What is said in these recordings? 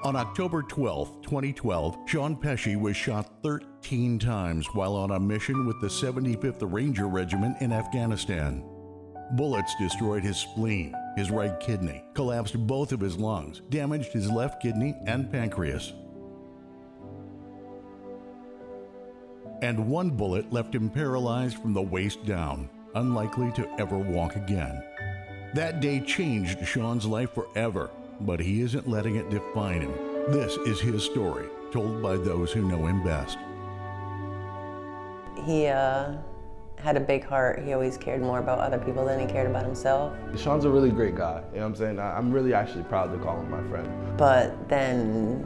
On October 12, 2012, Sean Pesce was shot 13 times while on a mission with the 75th Ranger Regiment in Afghanistan. Bullets destroyed his spleen, his right kidney, collapsed both of his lungs, damaged his left kidney and pancreas. And one bullet left him paralyzed from the waist down, unlikely to ever walk again. That day changed Sean's life forever, but he isn't letting it define him. This is his story, told by those who know him best. He had a big heart. He always cared more about other people than he cared about himself. Sean's a really great guy, you know what I'm saying? I'm really actually proud to call him my friend. But then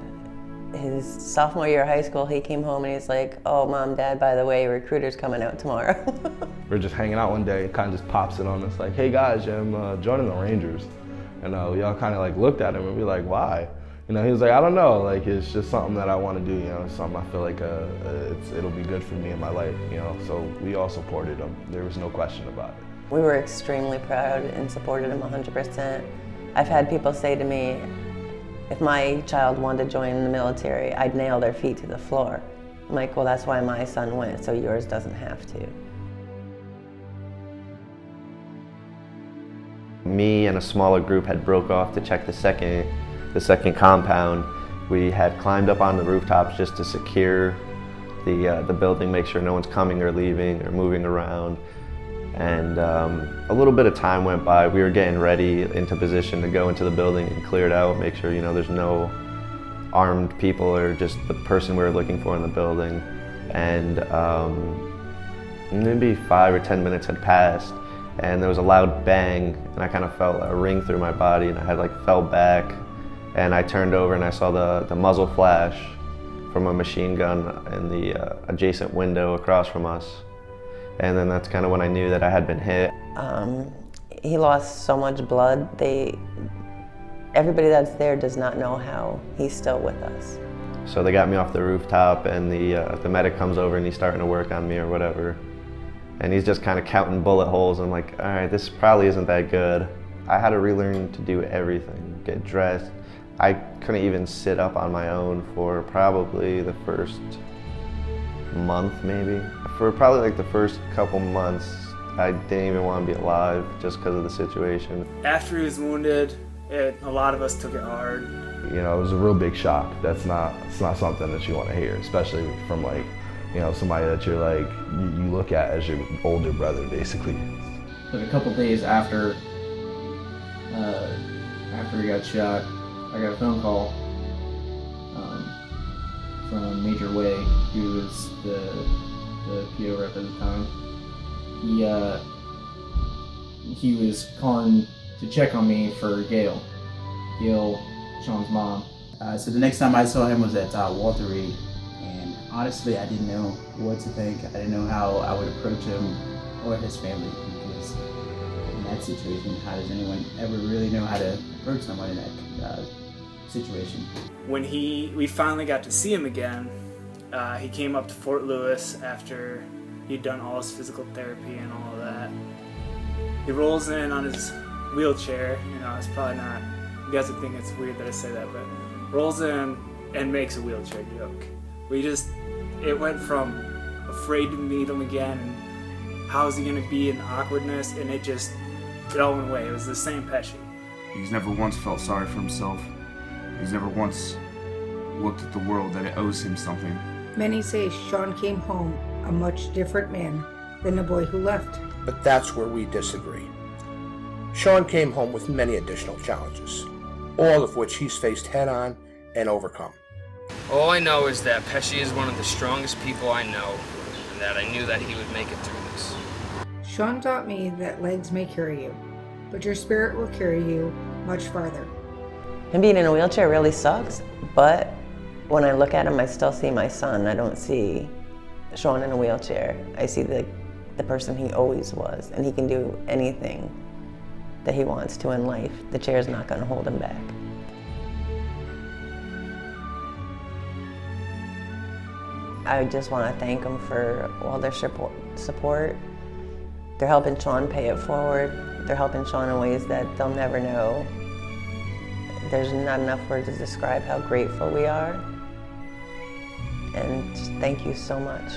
his sophomore year of high school, he came home and he's like, oh, Mom, Dad, by the way, recruiter's coming out tomorrow. We're just hanging out one day, it kind of just pops in on us like, hey guys, I'm joining the Rangers. And we all kind of like looked at him and we were like, why? You know, he was like, I don't know, like it's just something that I want to do, you know, something I feel like it'll be good for me in my life, you know, so we all supported him. There was no question about it. We were extremely proud and supported him 100%. I've had people say to me, if my child wanted to join the military, I'd nail their feet to the floor. I'm like, well, that's why my son went, so yours doesn't have to. Me and a smaller group had broke off to check the second compound. We had climbed up on the rooftops just to secure the building, make sure no one's coming or leaving or moving around. And a little bit of time went by. We were getting ready into position to go into the building and clear it out, make sure, you know, there's no armed people or just the person we were looking for in the building. And maybe 5 or 10 minutes had passed and there was a loud bang and I kind of felt a ring through my body and I had like fell back and I turned over and I saw the muzzle flash from a machine gun in the adjacent window across from us. And then that's kind of when I knew that I had been hit. He lost so much blood. Everybody that's there does not know how he's still with us. So they got me off the rooftop and the medic comes over and he's starting to work on me or whatever. And he's just kind of counting bullet holes. I'm like, all right, this probably isn't that good. I had to relearn to do everything, get dressed. I couldn't even sit up on my own for probably the first month maybe. For probably like the first couple months, I didn't even want to be alive just because of the situation. After he was wounded, a lot of us took it hard. You know, it was a real big shock. It's not something that you want to hear, especially from like, you know, somebody that you're like, you look at as your older brother, basically. But a couple days after he got shot, I got a phone call from Major Way, who was the PO rep at the time. He was calling to check on me for Gail, Sean's mom. So the next time I saw him was at Walter Reed, and honestly I didn't know what to think. I didn't know how I would approach him or his family, because in that situation, how does anyone ever really know how to approach someone in that situation? When we finally got to see him again, he came up to Fort Lewis after he'd done all his physical therapy and all of that. He rolls in on his wheelchair, you know, it's probably not, you guys would think it's weird that I say that, but rolls in and makes a wheelchair joke. It went from afraid to meet him again, and how's he gonna be in awkwardness, and it all went away. It was the same Pesce. He's never once felt sorry for himself. He's never once looked at the world that it owes him something. Many say Sean came home a much different man than the boy who left. But that's where we disagree. Sean came home with many additional challenges, all of which he's faced head-on and overcome. All I know is that Pesce is one of the strongest people I know, and that I knew that he would make it through this. Sean taught me that legs may carry you, but your spirit will carry you much farther. Him being in a wheelchair really sucks, but when I look at him, I still see my son. I don't see Sean in a wheelchair. I see the person he always was, and he can do anything that he wants to in life. The chair's not going to hold him back. I just want to thank them for all their support. They're helping Sean pay it forward. They're helping Sean in ways that they'll never know There's not enough words to describe how grateful we are. And just thank you so much.